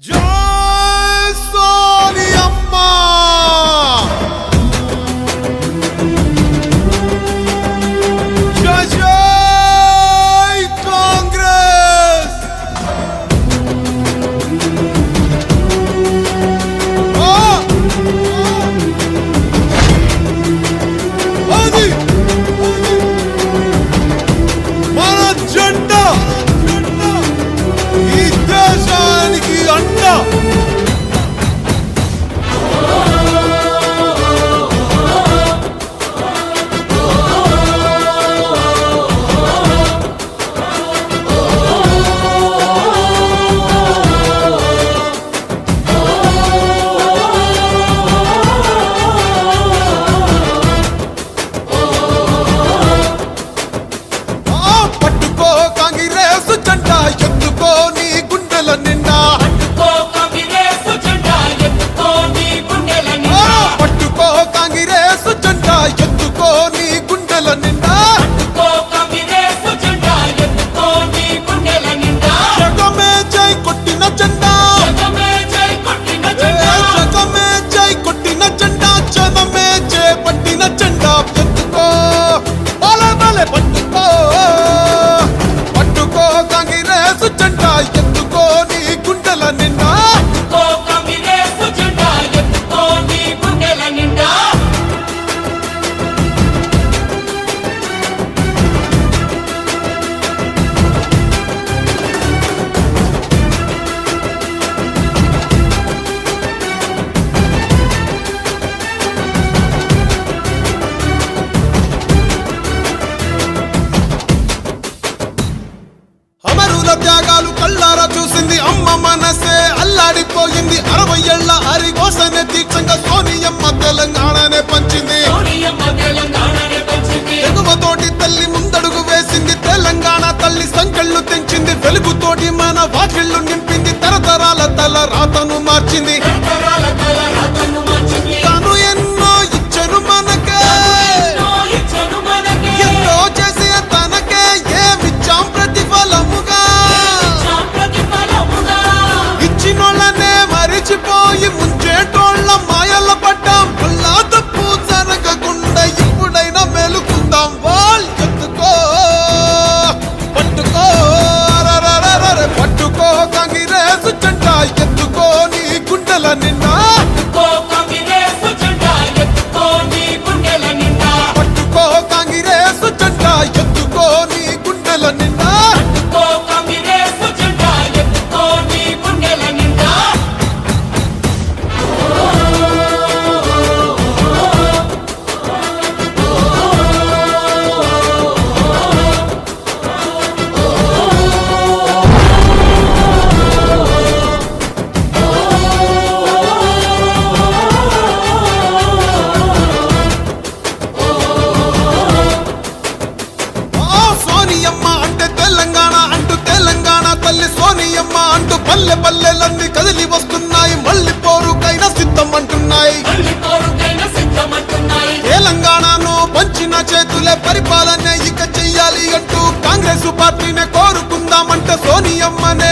జై సోనియమ్మ జై జై కాంగ్రెస్ అది మన జెండా ఈ దేశానికి అండ పట్టుకో కాంగ్రెస్ జెండా ఎత్తుకో నీ గుండెల నిండా పట్టుకో కాంగ్రెస్ జెండా ఎత్తుకో నీ గుండెల నిండా జగమే జై కొట్టిన జెండా జగమే జై కొట్టిన జెండా జనమే జై పట్టిన జెండా ఎత్తుకో బలే బలే పట్టుకో పట్టుకో కాంగ్రెస్ జెండా ఎత్తుకో నీ గుండెల నిండా అమరుల త్యాగాలు కళ్ళారా చూసింది అమ్మ మనసే అల్లాడిపోయింది 60 ఏళ్ల హరిఘోషనే దీక్షంగా సోనియమ్మ తెలంగాణనే పంచింది ఎగువతోటి తల్లి ముందడుగు వేసింది తెలంగాణ తల్లి సంకెళ్ళు తెంచింది వెలుగుతోటి మన వాకిళ్ళు నింపింది తరతరాల తల రాతను మార్చింది తాను ఎన్నో ఇచ్చను మనకే ఎంతో చేసే తనకే ఏమిచ్చాం ప్రతిఫలముగా ఇచ్చినోళ్ళనే మరిచిపోయి ముంచేటోళ్ళ మాయల పడ్డాం వల్ల తప్పు జరగకుండా ఇప్పుడైనా మేలుకుందాం వాళ్ళు ఎత్తుకో పట్టుకో అరరరరరే పట్టుకో కాంగ్రెస్ జెండా ఎత్తుకో నీ గుండెల నిండా పట్టుకో కాంగ్రెస్ జెండా ఎత్తుకో నీ గుండెల నిండా సోనియమ్మ అంటే తెలంగాణ అంటూ తెలంగాణ తల్లి సోనియమ్మ అంటూ పల్లె పల్లెలన్నీ కదిలి వస్తున్నాయి మళ్ళీ పోరుకైనా సిద్ధం అంటున్నాయి తెలంగాణను పంచిన చేతులే పరిపాలన ఇక చెయ్యాలి అంటూ కాంగ్రెస్ పార్టీనే కోరుకుందామంటే సోనియమ్మనే